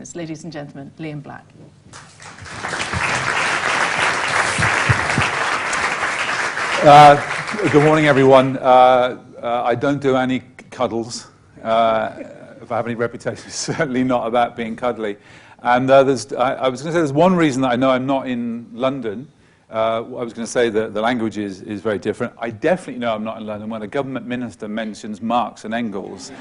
business. Ladies and gentlemen, Liam Black. Good morning, everyone. I don't do any cuddles. If I have any reputation, it's certainly not about being cuddly. And I was going to say there's one reason that I know I'm not in London. I was going to say that the language is very different. I definitely know I'm not in London when a government minister mentions Marx and Engels.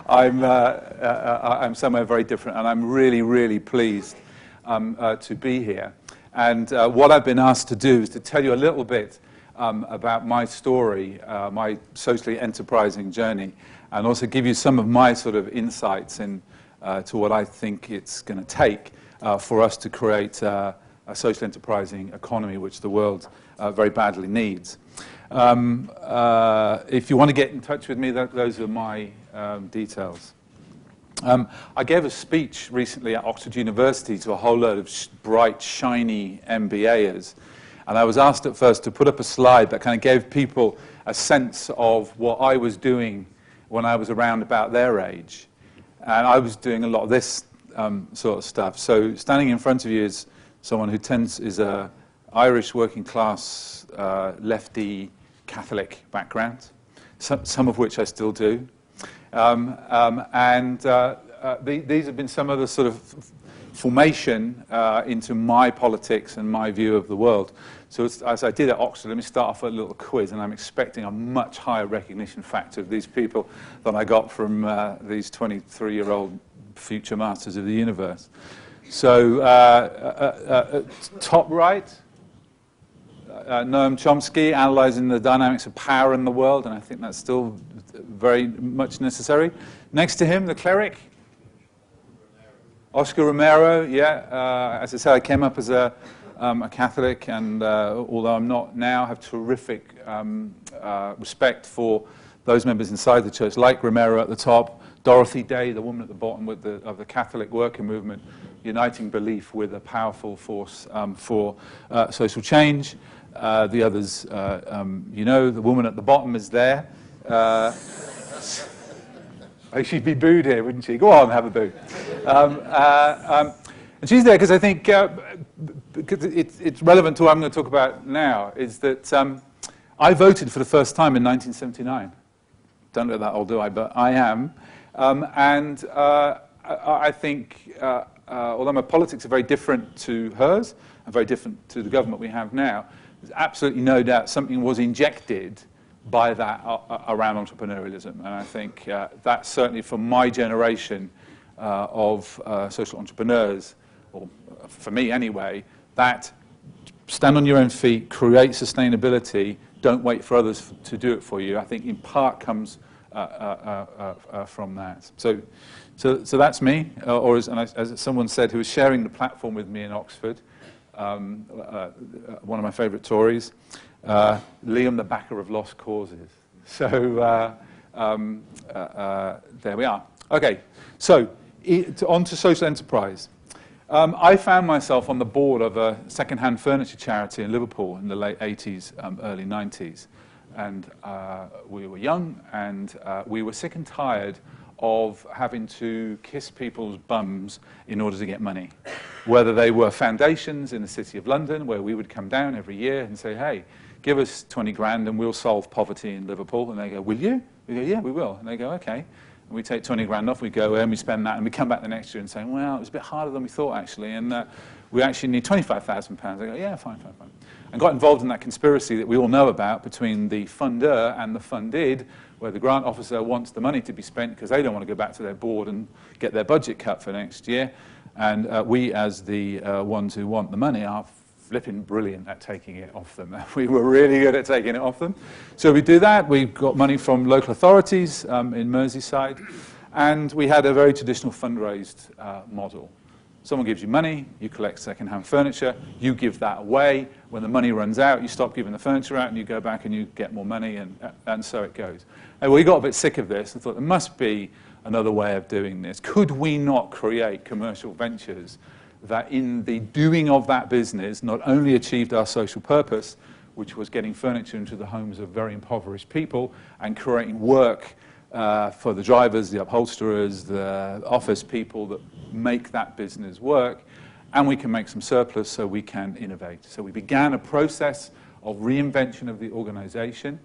I'm somewhere very different, and I'm really, really pleased to be here. And what I've been asked to do is to tell you a little bit about my story, my socially enterprising journey, and also give you some of my sort of insights into what I think it's going to take for us to create a socially enterprising economy, which the world very badly needs. If you want to get in touch with me, those are my details. I gave a speech recently at Oxford University to a whole load of bright, shiny MBAers, and I was asked at first to put up a slide that kind of gave people a sense of what I was doing when I was around about their age. And I was doing a lot of this sort of stuff. So standing in front of you is someone who is a Irish working class, lefty Catholic background, some of which I still do. These have been some of the sort of formation into my politics and my view of the world. So as I did at Oxford, let me start off with a little quiz, and I'm expecting a much higher recognition factor of these people than I got from these 23-year-old future masters of the universe. So top right, Noam Chomsky, analyzing the dynamics of power in the world, and I think that's still very much necessary. Next to him, the cleric, Oscar Romero. Yeah, as I said, I came up as a Catholic, and although I'm not now, have terrific respect for those members inside the church, like Romero at the top, Dorothy Day, the woman at the bottom of the Catholic working movement, uniting belief with a powerful force for social change. The others, the woman at the bottom is there. She'd be booed here, wouldn't she? Go on, have a boo. And she's there because I think because it's relevant to what I'm going to talk about now, is that I voted for the first time in 1979. Don't look that old, do I? But I am. I think, although my politics are very different to hers, and very different to the government we have now, there's absolutely no doubt something was injected by that around entrepreneurialism. And I think that certainly for my generation of social entrepreneurs, or for me anyway, that stand on your own feet, create sustainability, don't wait for others to do it for you, I think in part comes from that. So that's me, or as someone said who was sharing the platform with me in Oxford, one of my favourite Tories, Liam the backer of lost causes. So there we are. Okay, so on to social enterprise. I found myself on the board of a second-hand furniture charity in Liverpool in the late 80s, early 90s. And we were young, and we were sick and tired of having to kiss people's bums in order to get money. Whether they were foundations in the City of London, where we would come down every year and say, hey, give us 20 grand and we'll solve poverty in Liverpool. And they go, will you? We go, yeah, we will. And they go, okay. And we take 20 grand off, we go and we spend that, and we come back the next year and say, well, it was a bit harder than we thought, actually, and we actually need £25,000. They go, yeah, fine. And got involved in that conspiracy that we all know about between the funder and the funded, where the grant officer wants the money to be spent because they don't want to go back to their board and get their budget cut for next year. And we, as the ones who want the money, are flipping brilliant at taking it off them. We were really good at taking it off them. So we do that. We got money from local authorities in Merseyside, and we had a very traditional fundraised model. Someone gives you money, you collect second-hand furniture, you give that away. When the money runs out, you stop giving the furniture out, and you go back and you get more money, and so it goes. And we got a bit sick of this and thought there must be another way of doing this. Could we not create commercial ventures that in the doing of that business not only achieved our social purpose, which was getting furniture into the homes of very impoverished people and creating work for the drivers, the upholsterers, the office people that make that business work, and we can make some surplus so we can innovate. So we began a process of reinvention of the organization,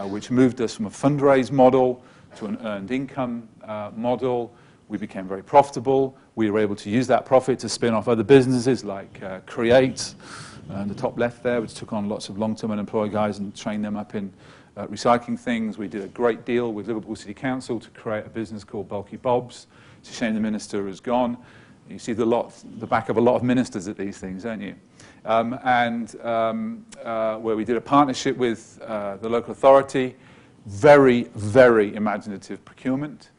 which moved us from a fundraise model to an earned income model. We became very profitable. We were able to use that profit to spin off other businesses like Create, the top left there, which took on lots of long-term unemployed guys and trained them up in recycling things. We did a great deal with Liverpool City Council to create a business called Bulky Bob's. It's a shame the minister has gone. You see the back of a lot of ministers at these things, don't you? Where we did a partnership with the local authority, very, very imaginative procurement,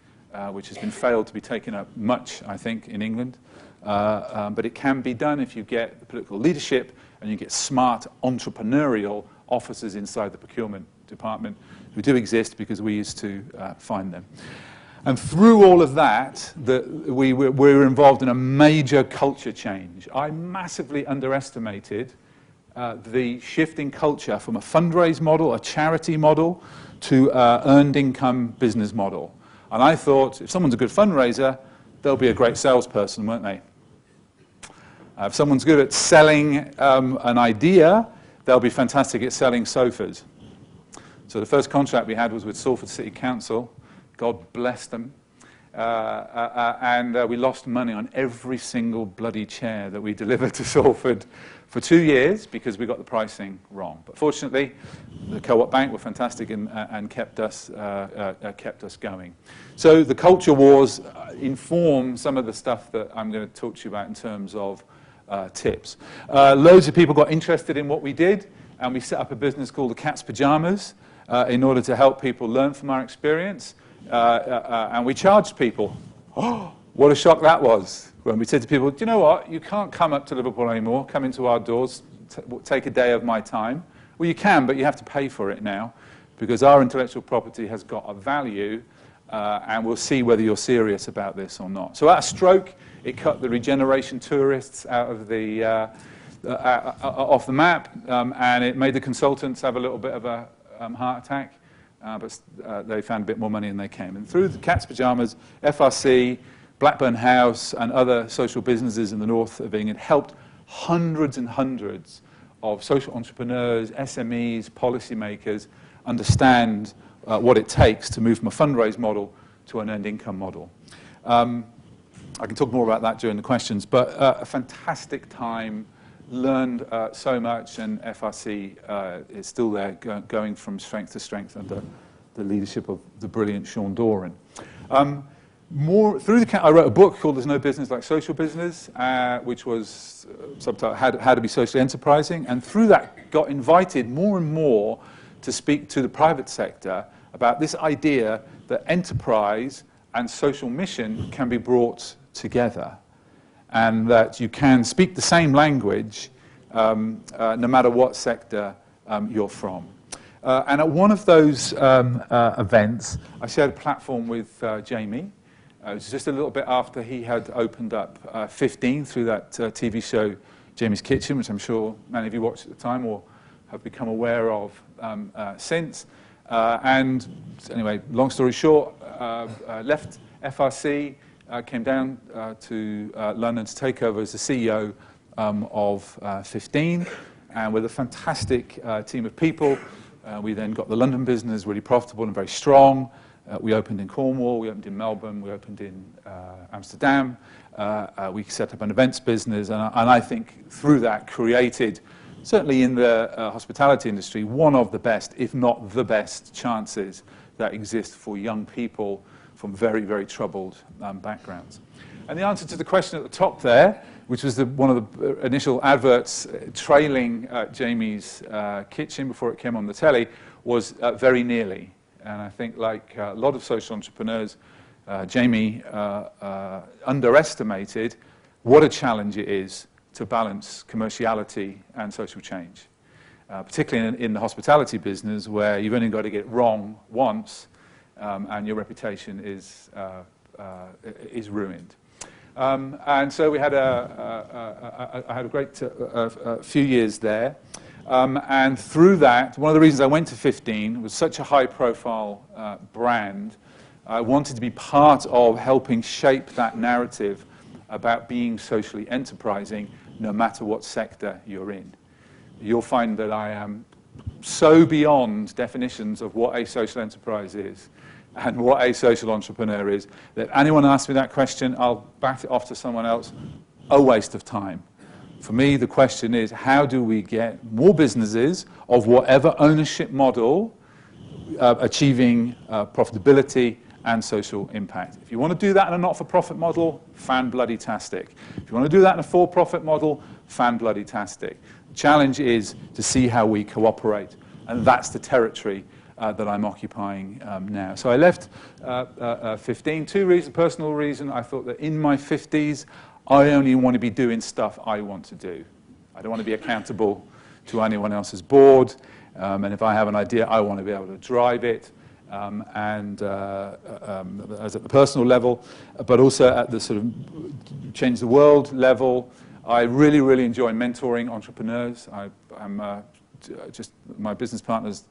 which has been failed to be taken up much, I think, in England. But it can be done if you get the political leadership and you get smart entrepreneurial officers inside the procurement department who do exist because we used to find them. And through all of that, we were involved in a major culture change. I massively underestimated the shift in culture from a fundraise model, a charity model, to earned income business model. And I thought, if someone's a good fundraiser, they'll be a great salesperson, won't they? If someone's good at selling an idea, they'll be fantastic at selling sofas. So the first contract we had was with Salford City Council. God bless them. And we lost money on every single bloody chair that we delivered to Salford for 2 years because we got the pricing wrong. But fortunately, the Co-op Bank were fantastic and kept us going. So the culture wars inform some of the stuff that I'm going to talk to you about in terms of tips. Loads of people got interested in what we did, and we set up a business called the Cat's Pajamas in order to help people learn from our experience. And we charged people. Oh, what a shock that was when we said to people, do you know what? You can't come up to Liverpool anymore, come into our doors, take a day of my time. Well, you can, but you have to pay for it now because our intellectual property has got a value, and we'll see whether you're serious about this or not. So at a stroke, it cut the regeneration tourists out of the, off the map, and it made the consultants have a little bit of a heart attack. But they found a bit more money and they came. And through the Cat's Pajamas, FRC, Blackburn House, and other social businesses in the north of England helped hundreds and hundreds of social entrepreneurs, SMEs, policymakers understand what it takes to move from a fundraise model to an earned income model. I can talk more about that during the questions, but a fantastic time. Learned so much, and FRC is still there, going from strength to strength under the leadership of the brilliant Sean Doran. I wrote a book called There's No Business Like Social Business, which was subtitled How to Be Socially Enterprising, and through that got invited more and more to speak to the private sector about this idea that enterprise and social mission can be brought together, and that you can speak the same language no matter what sector you're from. And at one of those events, I shared a platform with Jamie. It was just a little bit after he had opened up 15 through that TV show, Jamie's Kitchen, which I'm sure many of you watched at the time or have become aware of since. And anyway, long story short, left FRC, came down to London to take over as the CEO of 15, and with a fantastic team of people. We then got the London business really profitable and very strong. We opened in Cornwall, we opened in Melbourne, we opened in Amsterdam. We set up an events business, and I think through that created, certainly in the hospitality industry, one of the best, if not the best, chances that exist for young people from very, very troubled backgrounds. And the answer to the question at the top there, which was one of the initial adverts trailing Jamie's kitchen before it came on the telly, was very nearly. And I think, like a lot of social entrepreneurs, Jamie underestimated what a challenge it is to balance commerciality and social change, particularly in the hospitality business, where you've only got to get it wrong once, and your reputation is ruined. And so we had I had a great few years there. And through that, one of the reasons I went to 15 was such a high-profile brand I wanted to be part of helping shape that narrative about being socially enterprising, no matter what sector you're in. You'll find that I am so beyond definitions of what a social enterprise is and what a social entrepreneur is, that if anyone asks me that question, I'll bat it off to someone else. A waste of time. For me, the question is, how do we get more businesses of whatever ownership model achieving profitability and social impact? If you want to do that in a not-for-profit model, fan-bloody-tastic. If you want to do that in a for-profit model, fan-bloody-tastic. The challenge is to see how we cooperate, and that's the territory that I'm occupying now. So I left 15. Two reasons. Personal reason, I thought that in my 50s, I only want to be doing stuff I want to do. I don't want to be accountable to anyone else's board. And if I have an idea, I want to be able to drive it. As at the personal level, but also at the sort of change the world level. I really, really enjoy mentoring entrepreneurs. Just my business partners,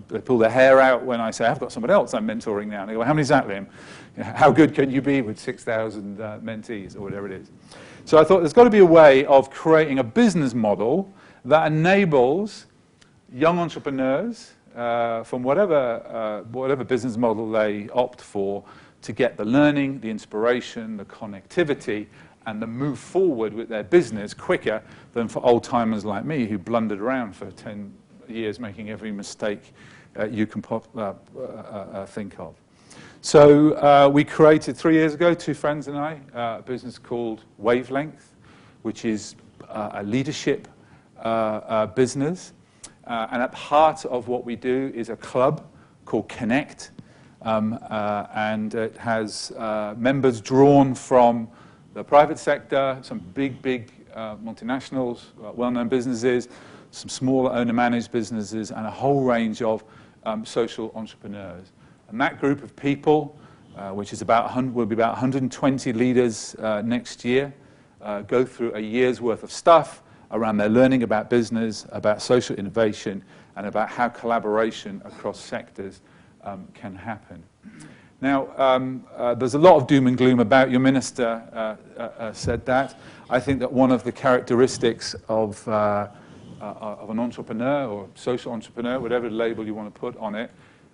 they pull their hair out when I say, I've got someone else I'm mentoring now. And they go, how many is that, Liam? How good can you be with 6,000 mentees, or whatever it is? So I thought there's got to be a way of creating a business model that enables young entrepreneurs, from whatever business model they opt for, to get the learning, the inspiration, the connectivity, and the move forward with their business quicker than for old-timers like me who blundered around for 10 years making every mistake you can think of. So we created 3 years ago, two friends and I, a business called Wavelength, which is a leadership business. And at the heart of what we do is a club called Connect. And it has members drawn from the private sector, some big multinationals, well-known businesses, some smaller owner-managed businesses, and a whole range of social entrepreneurs. And that group of people, which is will be about 120 leaders next year, go through a year's worth of stuff around their learning about business, about social innovation, and about how collaboration across sectors can happen. Now, there's a lot of doom and gloom about. Your minister said that. I think that one of the characteristics of an entrepreneur or social entrepreneur, whatever label you want to put on it,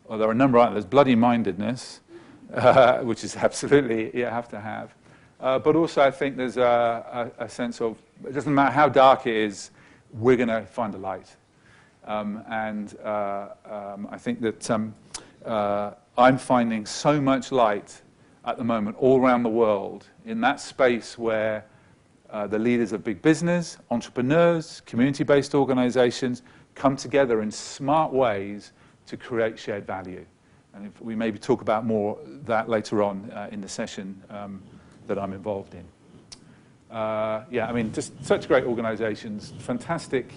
well, there are a number of. There's bloody-mindedness, which is absolutely you have to have. But also, I think there's a sense of, it doesn't matter how dark it is, we're going to find a light. I think that I'm finding so much light at the moment all around the world in that space where the leaders of big business, entrepreneurs, community-based organizations come together in smart ways to create shared value. And if we maybe talk about more that later on in the session that I'm involved in. Yeah, I mean, just such great organizations, fantastic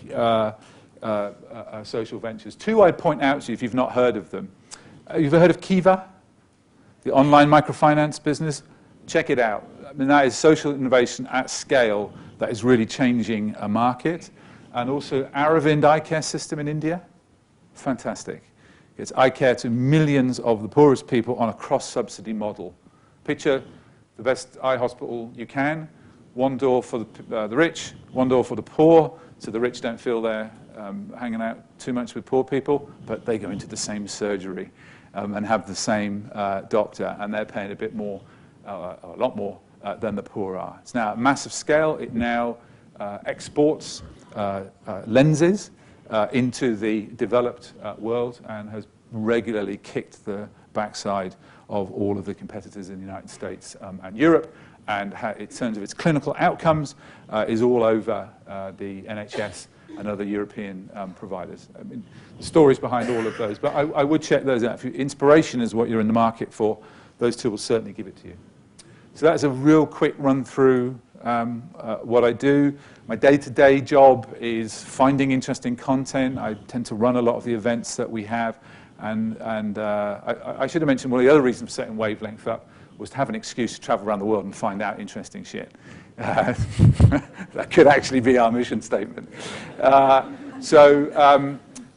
social ventures. Two I'd point out to you if you've not heard of them. You've heard of Kiva, the online microfinance business? Check it out. I mean, that is social innovation at scale that is really changing a market. And also Aravind eye care system in India. Fantastic. It's eye care to millions of the poorest people on a cross-subsidy model. Picture the best eye hospital you can. One door for the rich, one door for the poor, so the rich don't feel they're hanging out too much with poor people, but they go into the same surgery and have the same doctor, and they're paying a bit more, a lot more than the poor are. It's now at massive scale. It now exports lenses into the developed world and has regularly kicked the backside of all of the competitors in the United States and Europe, and in terms of its clinical outcomes is all over the NHS and other European providers. I mean, the stories behind all of those, but I would check those out. If inspiration is what you're in the market for, those two will certainly give it to you. So that's a real quick run through what I do. My day-to-day job is finding interesting content. I tend to run a lot of the events that we have. And I should have mentioned one of the other reasons for setting Wavelength up was to have an excuse to travel around the world and find out interesting shit. That could actually be our mission statement.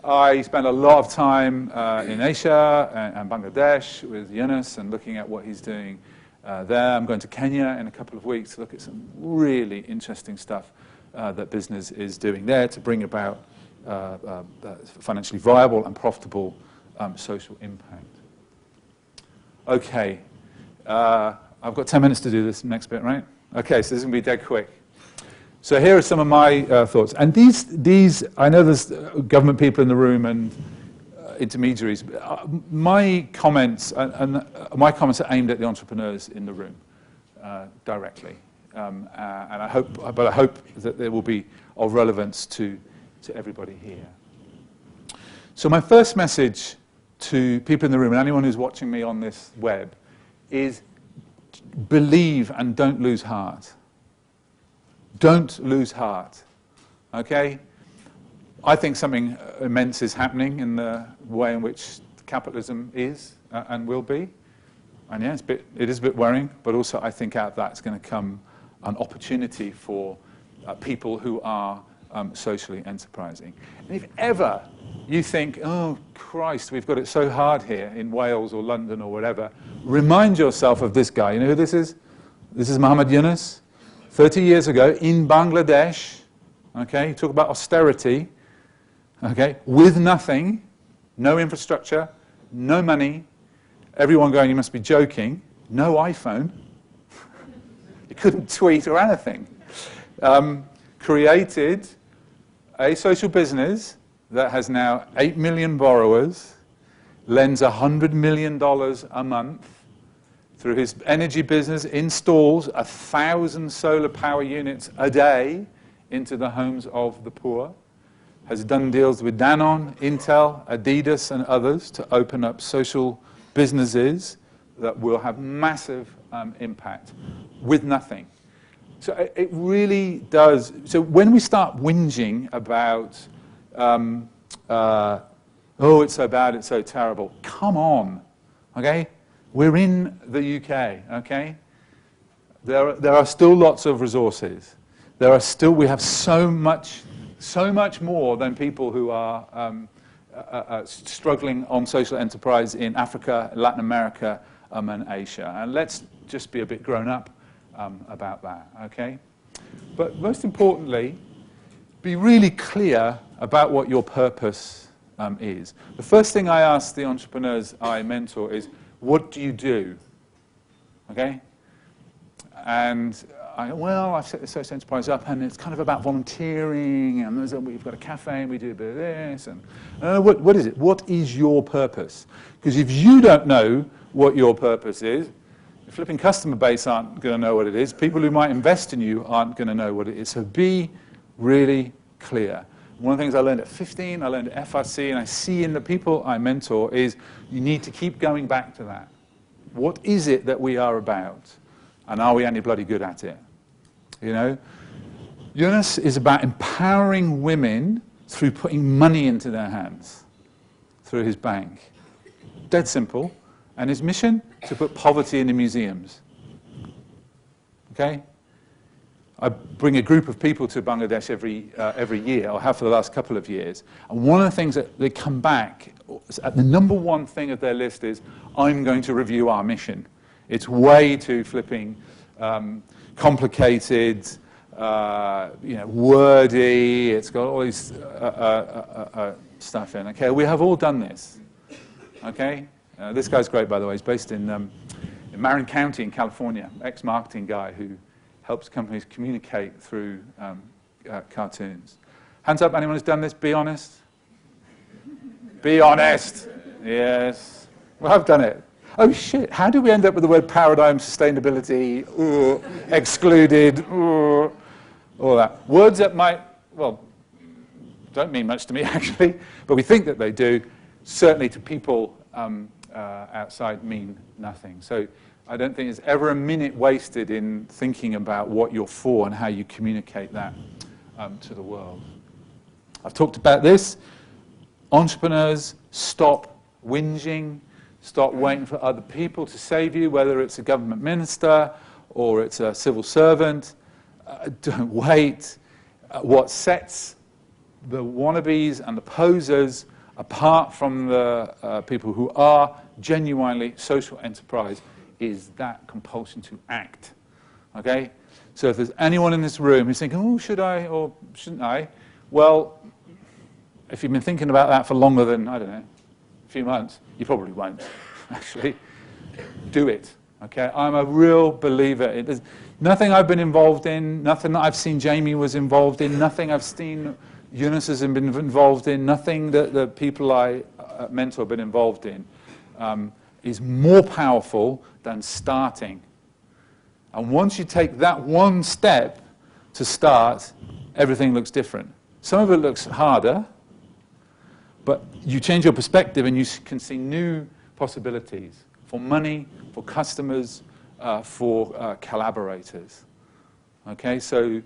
I spent a lot of time in Asia and Bangladesh with Yunus and looking at what he's doing there. I'm going to Kenya in a couple of weeks to look at some really interesting stuff that business is doing there to bring about financially viable and profitable social impact. Okay, I've got 10 minutes to do this next bit, right? Okay, so this is going to be dead quick. So here are some of my thoughts. And these, I know there's government people in the room and intermediaries. My comments my comments are aimed at the entrepreneurs in the room directly. And I hope that they will be of relevance to everybody here. So my first message to people in the room and anyone who's watching me on this web is believe and don't lose heart. Don't lose heart, okay? I think something immense is happening in the way in which capitalism is and will be. And yeah, it is a bit worrying, but also I think out of that's going to come an opportunity for people who are socially enterprising. And if ever you think, oh, Christ, we've got it so hard here in Wales or London or whatever, remind yourself of this guy. You know who this is? This is Muhammad Yunus. 30 years ago in Bangladesh, okay, talk about austerity, okay, with nothing, no infrastructure, no money, everyone going, you must be joking, no iPhone, you couldn't tweet or anything, created a social business that has now 8 million borrowers, lends $100 million a month, through his energy business, installs 1,000 solar power units a day into the homes of the poor, has done deals with Danone, Intel, Adidas, and others to open up social businesses that will have massive impact with nothing. So it really does. So when we start whinging about, oh, it's so bad, it's so terrible, come on, okay? We're in the UK, okay? There are still lots of resources. We have so much more than people who are struggling on social enterprise in Africa, Latin America, and Asia. And let's just be a bit grown up about that, okay? But most importantly, be really clear about what your purpose is. The first thing I ask the entrepreneurs I mentor is, what do you do? Okay? And I've set the social enterprise up, and it's kind of about volunteering, and we've got a cafe, and we do a bit of this. And what is it? What is your purpose? Because if you don't know what your purpose is, the flipping customer base aren't going to know what it is. People who might invest in you aren't going to know what it is. So be really clear. One of the things I learned at 15, I learned at FRC, and I see in the people I mentor is you need to keep going back to that. What is it that we are about? And are we any bloody good at it? You know? Yunus is about empowering women through putting money into their hands, through his bank. Dead simple. And his mission? To put poverty into museums. Okay? I bring a group of people to Bangladesh every year, or have for the last couple of years. And one of the things that they come back, at the number one thing of their list is, I'm going to review our mission. It's way too flipping complicated, wordy, it's got all these stuff in. Okay, we have all done this. Okay? This guy's great, by the way. He's based in Marin County in California, ex-marketing guy who helps companies communicate through cartoons. Hands up, anyone who's done this? Be honest. Be honest. Yes. Well, I've done it. Oh, shit. How do we end up with the word paradigm, sustainability, excluded, all that? Words that might, well, don't mean much to me, actually, but we think that they do. Certainly to people outside mean nothing. So I don't think there's ever a minute wasted in thinking about what you're for and how you communicate that to the world. I've talked about this. Entrepreneurs, stop whinging, stop waiting for other people to save you, whether it's a government minister or it's a civil servant. Don't wait. What sets the wannabes and the posers apart from the people who are genuinely social enterprise, is that compulsion to act. Okay? So if there's anyone in this room who's thinking, oh, should I or shouldn't I? Well, if you've been thinking about that for longer than, I don't know, a few months, you probably won't, actually. Do it. Okay? I'm a real believer. There's nothing I've been involved in, nothing that I've seen Jamie was involved in, nothing I've seen Yunus has been involved in, nothing that the people I mentor have been involved in is more powerful than starting. And once you take that one step to start, everything looks different. Some of it looks harder, but you change your perspective and you can see new possibilities for money, for customers, for collaborators. Okay, so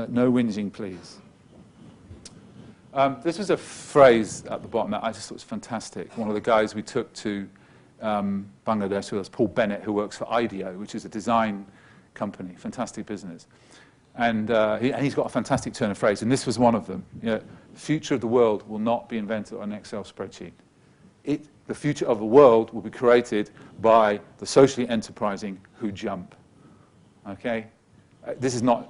no whinging, please. This was a phrase at the bottom that I just thought was fantastic. One of the guys we took to Bangladesh was Paul Bennett, who works for IDEO, which is a design company, fantastic business. And he's got a fantastic turn of phrase, and this was one of them. You know, the future of the world will not be invented on an Excel spreadsheet. The future of the world will be created by the socially enterprising who jump. Okay? This is no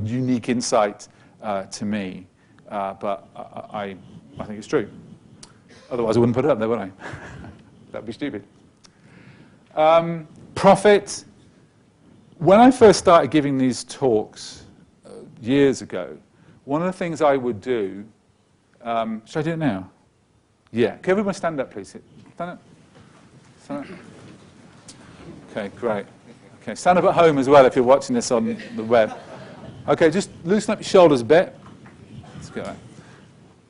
unique insight to me, but I think it's true. Otherwise, I wouldn't put it up there, would I? That'd be stupid. Profit. When I first started giving these talks years ago, one of the things I would do, should I do it now? Yeah. Can everyone stand up, please? Stand up. Stand up. Okay, great. Okay, stand up at home as well if you're watching this on the web. Okay, just loosen up your shoulders a bit. Let's go.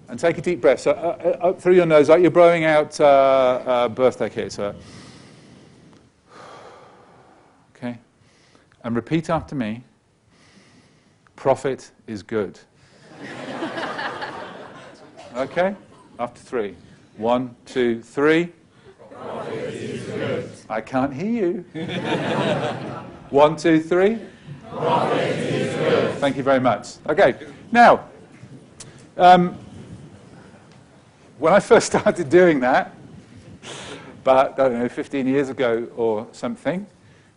And take a deep breath. So up through your nose, like you're blowing out birthday cake. So. Okay. And repeat after me. Profit is good. Okay? After 3. 1, 2, 3. Profit is good. I can't hear you. 1, 2, 3. Profit is good. Thank you very much. Okay. Now, when I first started doing that, but I don't know, 15 years ago or something,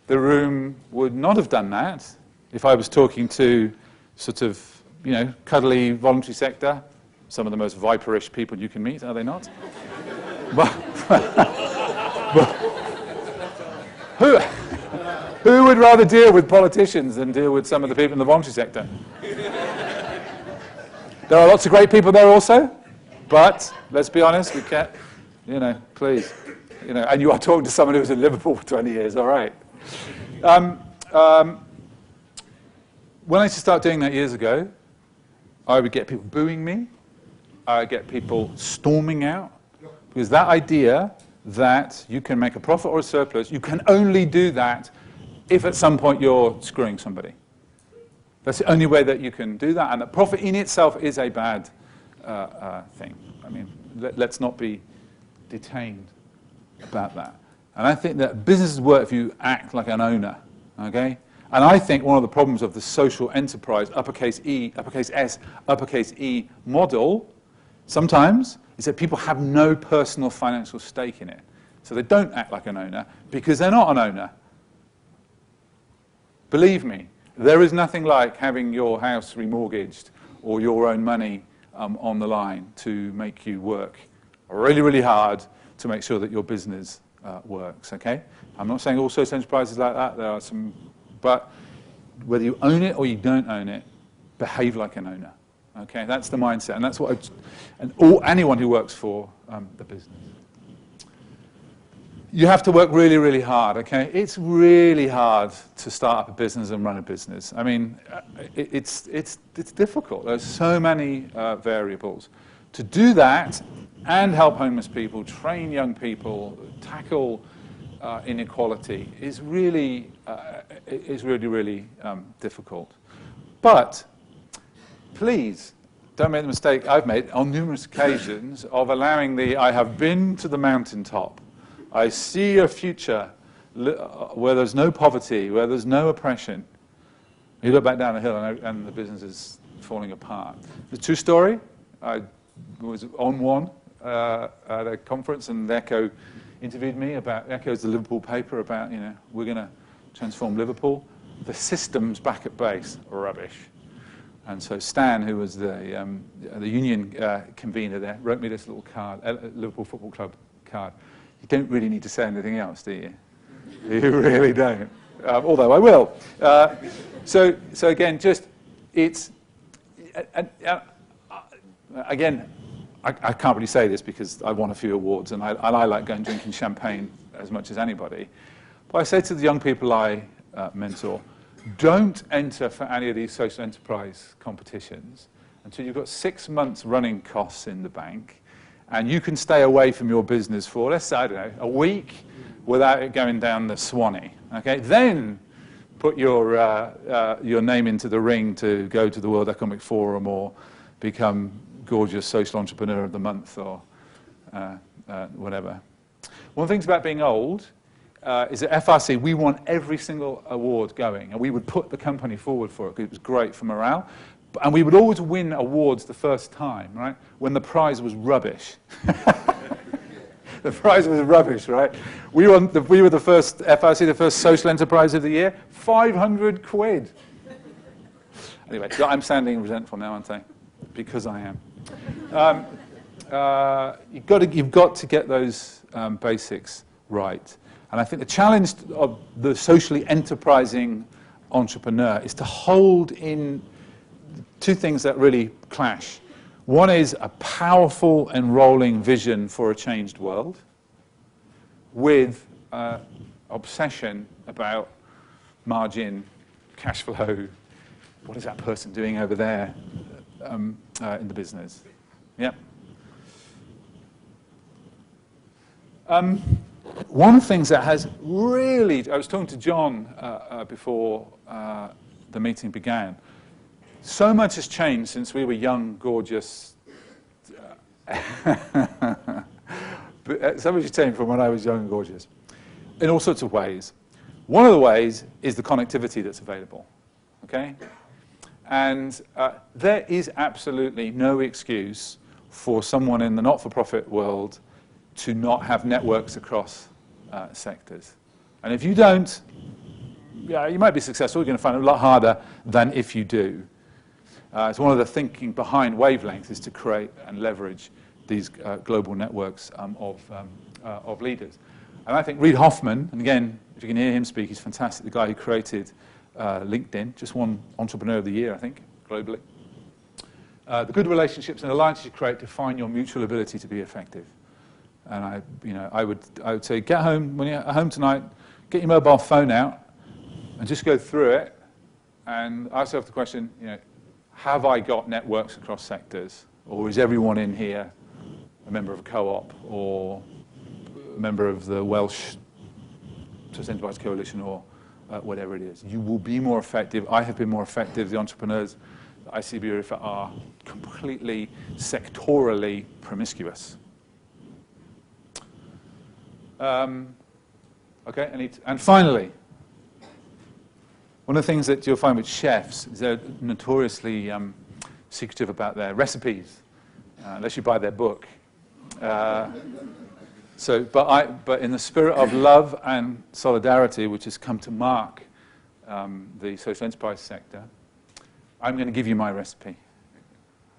the room would not have done that if I was talking to sort of, you know, cuddly voluntary sector, some of the most viperish people you can meet, are they not? but who would rather deal with politicians than deal with some of the people in the voluntary sector? There are lots of great people there also, but let's be honest, we can't, you know, please. You know, and you are talking to someone who was in Liverpool for 20 years, all right. When I used to start doing that years ago, I would get people booing me. I would get people storming out. Because that idea that you can make a profit or a surplus, you can only do that if at some point you're screwing somebody. That's the only way that you can do that. And that profit in itself is a bad thing. I mean, let's not be detained about that. And I think that businesses work if you act like an owner, okay? And I think one of the problems of the social enterprise, uppercase E, uppercase S, uppercase E model, sometimes, is that people have no personal financial stake in it. So they don't act like an owner because they're not an owner. Believe me, there is nothing like having your house remortgaged or your own money on the line to make you work really, really hard to make sure that your business works, okay? I'm not saying all social enterprises like that. There are some, but whether you own it or you don't own it, behave like an owner, okay? That's the mindset, and that's what anyone who works for the business. You have to work really, really hard, okay? It's really hard to start up a business and run a business. I mean, it's difficult. There's so many variables. To do that and help homeless people, train young people, tackle inequality is really, really difficult. But please don't make the mistake I've made on numerous occasions of allowing I have been to the mountaintop. I see a future where there's no poverty, where there's no oppression. You look back down the hill and the business is falling apart. The true story, I was on one at a conference, and Echo interviewed me about, Echo's the Liverpool paper, about, we're going to transform Liverpool. The systems back at base are rubbish. And so Stan, who was the union convener there, wrote me this little card, Liverpool Football Club card. You don't really need to say anything else, do you? You really don't. Although I will. So again, just it's again, I can't really say this because I won a few awards, and I like going drinking champagne as much as anybody. But I say to the young people I mentor, don't enter for any of these social enterprise competitions until you've got 6 months running costs in the bank, and you can stay away from your business for, let's say, I don't know, a week without it going down the Swanee. Okay, then put your name into the ring to go to the World Economic Forum or become gorgeous social entrepreneur of the month or whatever. One of the things about being old is at FRC, we want every single award going, and we would put the company forward for it because it was great for morale. And we would always win awards the first time, right, when the prize was rubbish. The prize was rubbish, right? We were the first, FRC, the first social enterprise of the year, 500 quid. Anyway, I'm sounding resentful now, aren't I? Because I am. You've got to get those basics right. And I think the challenge of the socially enterprising entrepreneur is to hold in two things that really clash. One is a powerful, enrolling vision for a changed world with obsession about margin, cash flow, what is that person doing over there in the business. Yeah. One of the things that has really, I was talking to John before the meeting began. So much has changed since we were young, gorgeous. So much has changed from when I was young and gorgeous, in all sorts of ways. One of the ways is the connectivity that's available. Okay, and there is absolutely no excuse for someone in the not-for-profit world to not have networks across sectors. And if you don't, yeah, you might be successful. You're going to find it a lot harder than if you do. It's one of the thinking behind Wavelength is to create and leverage these global networks of leaders. And I think Reid Hoffman, and again, if you can hear him speak, he's fantastic. The guy who created LinkedIn, just won Entrepreneur of the Year, I think, globally. The good relationships and alliances you create define your mutual ability to be effective. And I would say, get home when you're at home tonight, get your mobile phone out, and just go through it, and ask yourself the question, have I got networks across sectors, or is everyone in here a member of a co-op or a member of the Welsh Social Enterprise Coalition or whatever it is? You will be more effective. I have been more effective. The entrepreneurs that I see are completely sectorally promiscuous. Okay, and finally, one of the things that you'll find with chefs is they're notoriously secretive about their recipes, unless you buy their book. But in the spirit of love and solidarity, which has come to mark the social enterprise sector, I'm going to give you my recipe.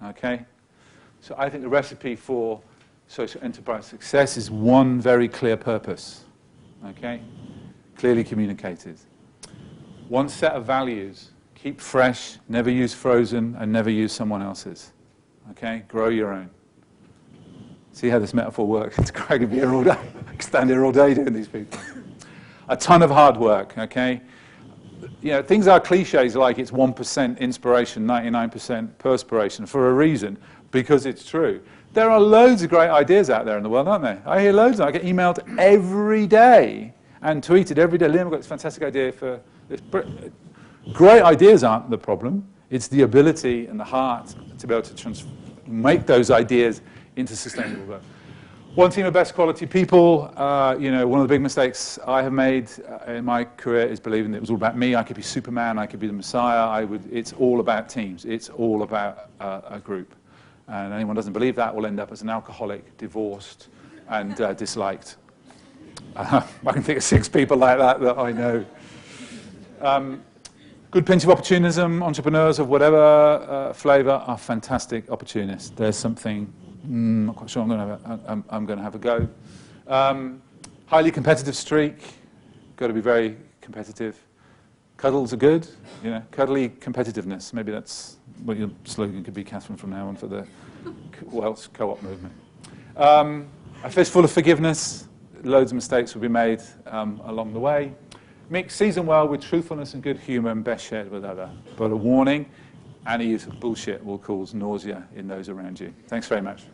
Okay? So I think the recipe for social enterprise success is one very clear purpose. Okay? Clearly communicated. One set of values: keep fresh, never use frozen, and never use someone else's. Okay? Grow your own. See how this metaphor works? It's great to be here all day. I can stand here all day doing these people. A ton of hard work, okay? Things are cliches like it's 1% inspiration, 99% perspiration for a reason, because it's true. There are loads of great ideas out there in the world, aren't there? I hear loads. I get emailed every day and tweeted every day. Liam, I've got this fantastic idea for this. Great ideas aren't the problem. It's the ability and the heart to be able to make those ideas into sustainable growth. One team of best quality people. One of the big mistakes I have made in my career is believing that it was all about me. I could be Superman. I could be the Messiah. It's all about teams. It's all about a group. And anyone who doesn't believe that will end up as an alcoholic, divorced, and disliked. I can think of 6 people like that I know. Good pinch of opportunism. Entrepreneurs of whatever flavor are fantastic opportunists. There's something, I'm not quite sure I'm going to have a go. Highly competitive streak. Got to be very competitive. Cuddles are good. You know, cuddly competitiveness. Maybe that's what your slogan could be, Catherine, from now on for the Welsh co-op movement. A fist full of forgiveness. Loads of mistakes will be made along the way. Mix season well with truthfulness and good humour, and best shared with other. But a warning, any use of bullshit will cause nausea in those around you. Thanks very much.